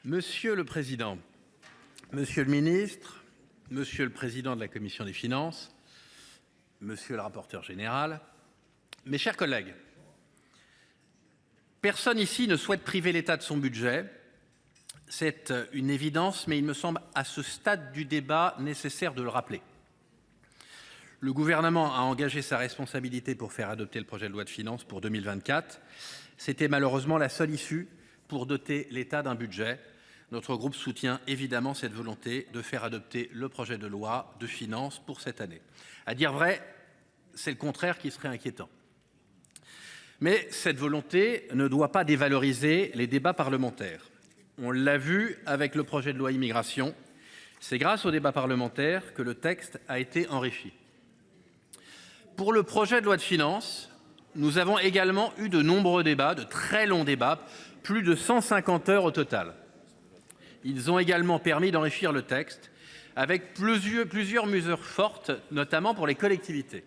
Monsieur le président, monsieur le ministre, monsieur le président de la commission des finances, monsieur le rapporteur général, mes chers collègues, personne ici ne souhaite priver l'État de son budget. C'est une évidence, mais il me semble à ce stade du débat nécessaire de le rappeler. Le gouvernement a engagé sa responsabilité pour faire adopter le projet de loi de finances pour 2024. C'était malheureusement la seule issue pour doter l'État d'un budget. Notre groupe soutient évidemment cette volonté de faire adopter le projet de loi de finances pour cette année. À dire vrai, c'est le contraire qui serait inquiétant. Mais cette volonté ne doit pas dévaloriser les débats parlementaires. On l'a vu avec le projet de loi immigration. C'est grâce aux débats parlementaires que le texte a été enrichi. Pour le projet de loi de finances, nous avons également eu de nombreux débats, de très longs débats, plus de 150 heures au total. Ils ont également permis d'enrichir le texte avec plusieurs mesures fortes, notamment pour les collectivités.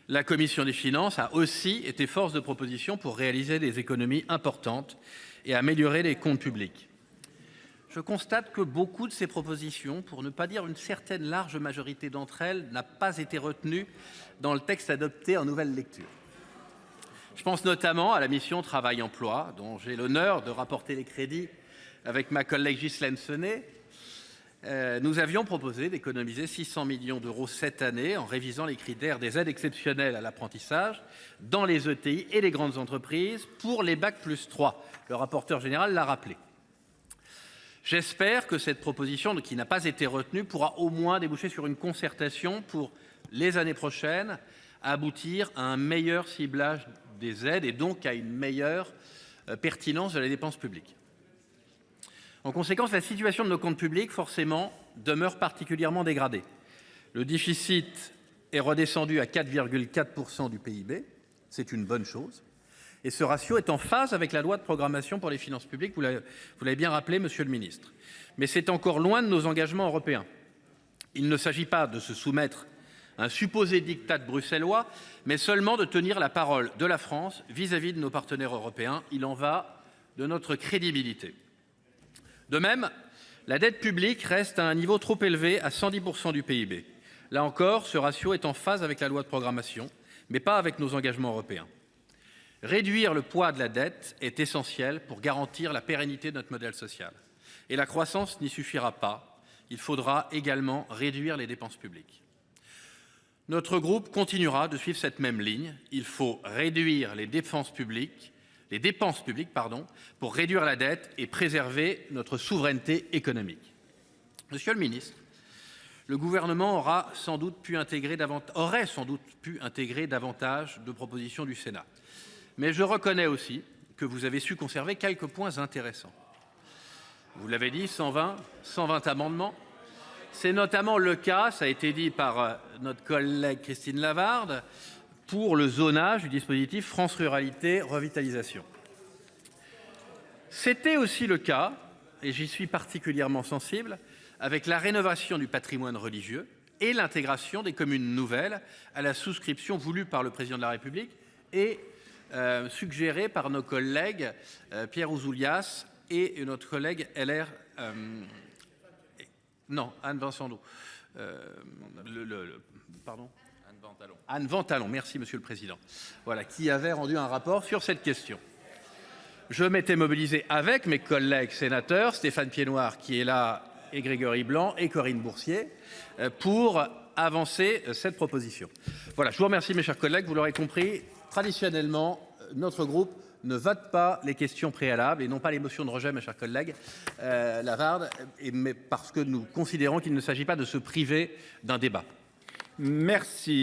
La commission des finances a aussi été force de proposition pour réaliser des économies importantes et améliorer les comptes publics. Je constate que beaucoup de ces propositions, pour ne pas dire une certaine large majorité d'entre elles, n'a pas été retenue dans le texte adopté en nouvelle lecture. Je pense notamment à la mission Travail-Emploi, dont j'ai l'honneur de rapporter les crédits avec ma collègue Ghislaine Senée. Nous avions proposé d'économiser 600 millions d'euros cette année en révisant les critères des aides exceptionnelles à l'apprentissage dans les ETI et les grandes entreprises pour les Bac+3. Le rapporteur général l'a rappelé. J'espère que cette proposition, qui n'a pas été retenue, pourra au moins déboucher sur une concertation pour les années prochaines, aboutir à un meilleur ciblage des aides et donc à une meilleure pertinence de la dépense publique. En conséquence, la situation de nos comptes publics, forcément, demeure particulièrement dégradée. Le déficit est redescendu à 4,4% du PIB, c'est une bonne chose. Et ce ratio est en phase avec la loi de programmation pour les finances publiques, vous l'avez bien rappelé, monsieur le ministre. Mais c'est encore loin de nos engagements européens. Il ne s'agit pas de se soumettre à un supposé diktat bruxellois, mais seulement de tenir la parole de la France vis-à-vis de nos partenaires européens. Il en va de notre crédibilité. De même, la dette publique reste à un niveau trop élevé, à 110% du PIB. Là encore, ce ratio est en phase avec la loi de programmation, mais pas avec nos engagements européens. Réduire le poids de la dette est essentiel pour garantir la pérennité de notre modèle social. Et la croissance n'y suffira pas. Il faudra également réduire les dépenses publiques. Notre groupe continuera de suivre cette même ligne. Il faut réduire les dépenses publiques, pour réduire la dette et préserver notre souveraineté économique. Monsieur le ministre, le gouvernement aurait sans doute pu intégrer davantage de propositions du Sénat. Mais je reconnais aussi que vous avez su conserver quelques points intéressants. Vous l'avez dit, 120 amendements. C'est notamment le cas, ça a été dit par notre collègue Christine Lavarde, pour le zonage du dispositif France Ruralité Revitalisation. C'était aussi le cas, et j'y suis particulièrement sensible, avec la rénovation du patrimoine religieux et l'intégration des communes nouvelles à la souscription voulue par le président de la République et suggérée par nos collègues Pierre Ouzoulias et notre collègue LR, Anne Vincendot. Anne Ventalon, merci Monsieur le Président. Voilà, qui avait rendu un rapport sur cette question. Je m'étais mobilisé avec mes collègues sénateurs, Stéphane Piednoir qui est là, et Grégory Blanc et Corinne Bourcier, pour avancer cette proposition. Voilà, je vous remercie mes chers collègues, vous l'aurez compris, traditionnellement, notre groupe ne vote pas les questions préalables et non pas les motions de rejet, mes chers collègues Lavarde, mais parce que nous considérons qu'il ne s'agit pas de se priver d'un débat. Merci.